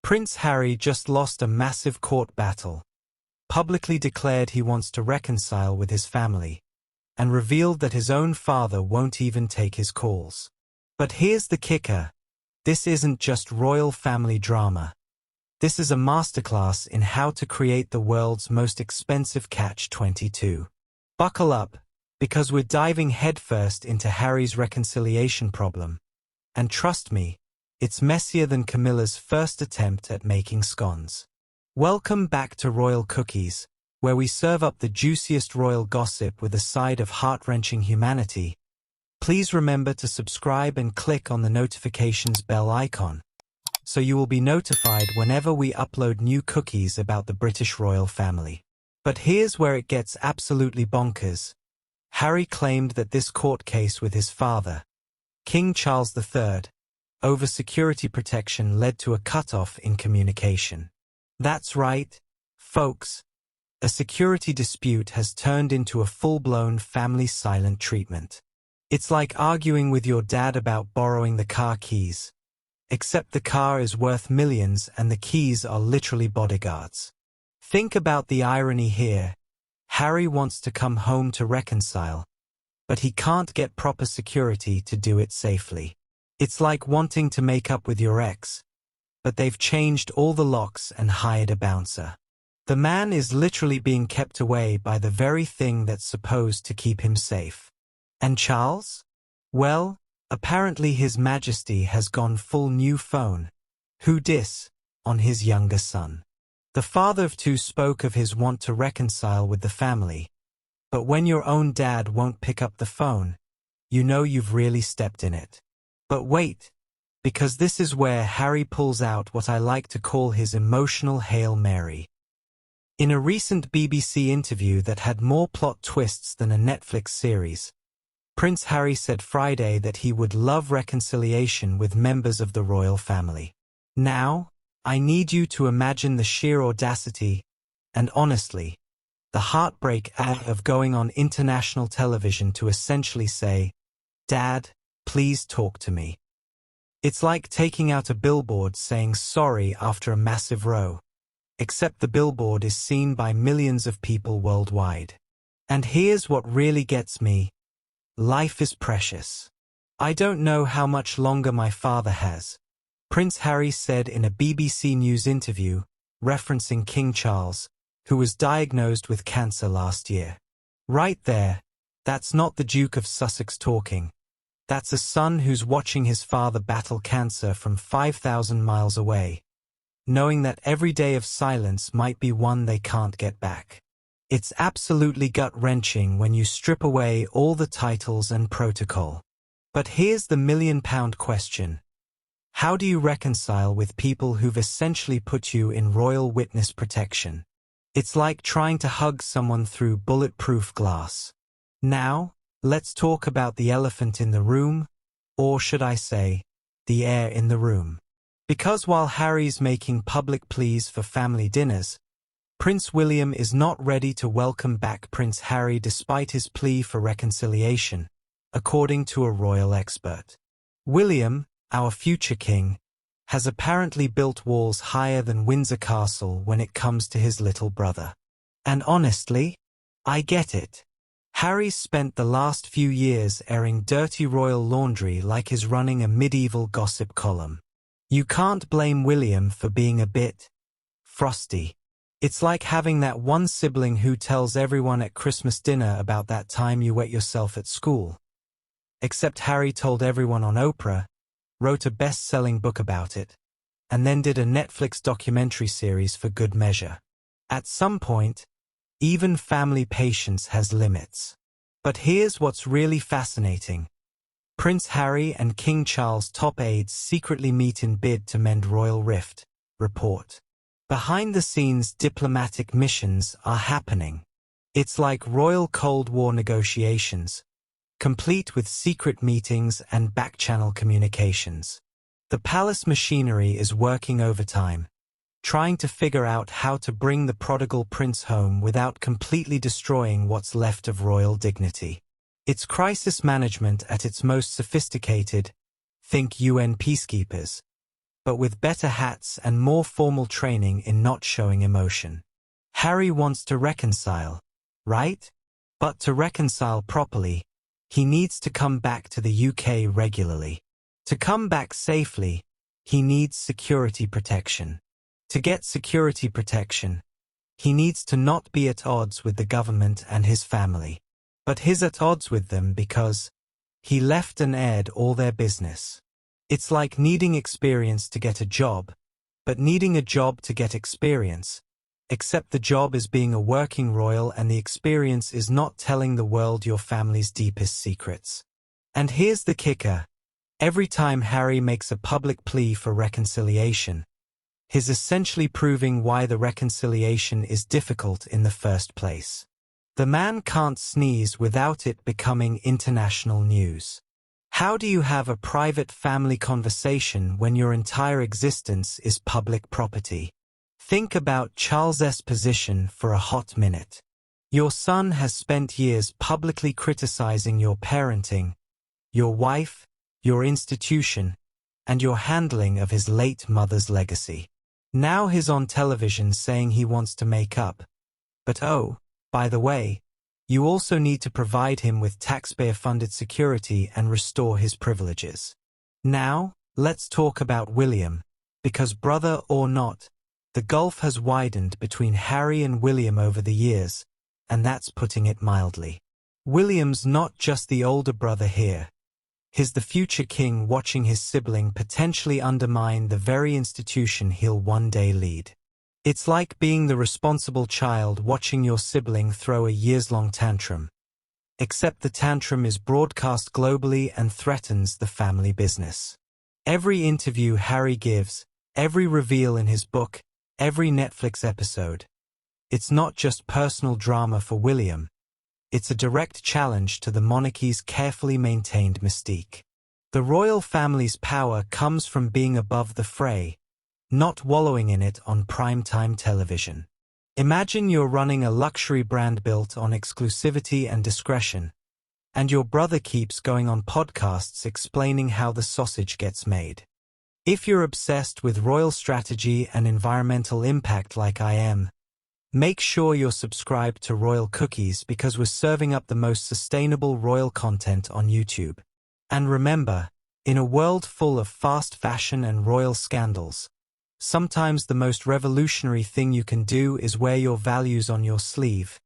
Prince Harry just lost a massive court battle, publicly declared he wants to reconcile with his family, and revealed that his own father won't even take his calls. But here's the kicker. This isn't just royal family drama. This is a masterclass in how to create the world's most expensive catch-22. Buckle up, because we're diving headfirst into Harry's reconciliation problem. And trust me, it's messier than Camilla's first attempt at making scones. Welcome back to Royal Cookies, where we serve up the juiciest royal gossip with a side of heart-wrenching humanity. Please remember to subscribe and click on the notifications bell icon, so you will be notified whenever we upload new cookies about the British royal family. But here's where it gets absolutely bonkers. Harry claimed that this court case with his father, King Charles III, over security protection led to a cutoff in communication. That's right, folks. A security dispute has turned into a full-blown family silent treatment. It's like arguing with your dad about borrowing the car keys. Except the car is worth millions and the keys are literally bodyguards. Think about the irony here. Harry wants to come home to reconcile, but he can't get proper security to do it safely. It's like wanting to make up with your ex, but they've changed all the locks and hired a bouncer. The man is literally being kept away by the very thing that's supposed to keep him safe. And Charles? Well, apparently His Majesty has gone full new phone. Who dis? On his younger son. The father of two spoke of his want to reconcile with the family. But when your own dad won't pick up the phone, you know you've really stepped in it. But wait, because this is where Harry pulls out what I like to call his emotional Hail Mary. In a recent BBC interview that had more plot twists than a Netflix series, Prince Harry said Friday that he would love reconciliation with members of the royal family. Now, I need you to imagine the sheer audacity, and honestly, the heartbreak of going on international television to essentially say, "Dad, please talk to me." It's like taking out a billboard saying sorry after a massive row, except the billboard is seen by millions of people worldwide. And here's what really gets me. Life is precious. I don't know how much longer my father has, Prince Harry said in a BBC News interview, referencing King Charles, who was diagnosed with cancer last year. Right there, that's not the Duke of Sussex talking. That's a son who's watching his father battle cancer from 5,000 miles away, knowing that every day of silence might be one they can't get back. It's absolutely gut-wrenching when you strip away all the titles and protocol. But here's the million-pound question. How do you reconcile with people who've essentially put you in royal witness protection? It's like trying to hug someone through bulletproof glass. Now, let's talk about the elephant in the room, or should I say, the air in the room. Because while Harry's making public pleas for family dinners, Prince William is not ready to welcome back Prince Harry despite his plea for reconciliation, according to a royal expert. William, our future king, has apparently built walls higher than Windsor Castle when it comes to his little brother. And honestly, I get it. Harry's spent the last few years airing dirty royal laundry like he's running a medieval gossip column. You can't blame William for being a bit frosty. It's like having that one sibling who tells everyone at Christmas dinner about that time you wet yourself at school. Except Harry told everyone on Oprah, wrote a best-selling book about it, and then did a Netflix documentary series for good measure. At some point, even family patience has limits. But here's what's really fascinating. Prince Harry and King Charles' top aides secretly meet in bid to mend royal rift, report. Behind-the-scenes diplomatic missions are happening. It's like royal Cold War negotiations, complete with secret meetings and back-channel communications. The palace machinery is working overtime, trying to figure out how to bring the prodigal prince home without completely destroying what's left of royal dignity. It's crisis management at its most sophisticated, think UN peacekeepers. but with better hats and more formal training in not showing emotion. Harry wants to reconcile, right? But to reconcile properly, he needs to come back to the UK regularly. To come back safely, he needs security protection. To get security protection, he needs to not be at odds with the government and his family. But he's at odds with them because he left and aired all their business. It's like needing experience to get a job, but needing a job to get experience. Except the job is being a working royal and the experience is not telling the world your family's deepest secrets. And here's the kicker. Every time Harry makes a public plea for reconciliation, he's essentially proving why the reconciliation is difficult in the first place. The man can't sneeze without it becoming international news. How do you have a private family conversation when your entire existence is public property? Think about Charles's position for a hot minute. Your son has spent years publicly criticizing your parenting, your wife, your institution, and your handling of his late mother's legacy. Now he's on television saying he wants to make up. But oh, by the way, you also need to provide him with taxpayer-funded security and restore his privileges. Now, let's talk about William, because brother or not, the gulf has widened between Harry and William over the years, and that's putting it mildly. William's not just the older brother here. He's the future king watching his sibling potentially undermine the very institution he'll one day lead. It's like being the responsible child watching your sibling throw a years-long tantrum. Except the tantrum is broadcast globally and threatens the family business. Every interview Harry gives, every reveal in his book, every Netflix episode. It's not just personal drama for William. It's a direct challenge to the monarchy's carefully maintained mystique. The royal family's power comes from being above the fray, not wallowing in it on primetime television. Imagine you're running a luxury brand built on exclusivity and discretion, and your brother keeps going on podcasts explaining how the sausage gets made. If you're obsessed with royal strategy and environmental impact like I am, make sure you're subscribed to Royal Cookies because we're serving up the most sustainable royal content on YouTube. And remember, in a world full of fast fashion and royal scandals, sometimes the most revolutionary thing you can do is wear your values on your sleeve,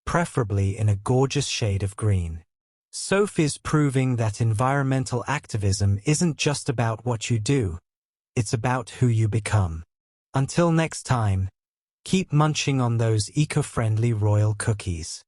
preferably in a gorgeous shade of green. Sophie's proving that environmental activism isn't just about what you do, it's about who you become. Until next time, keep munching on those eco-friendly royal cookies.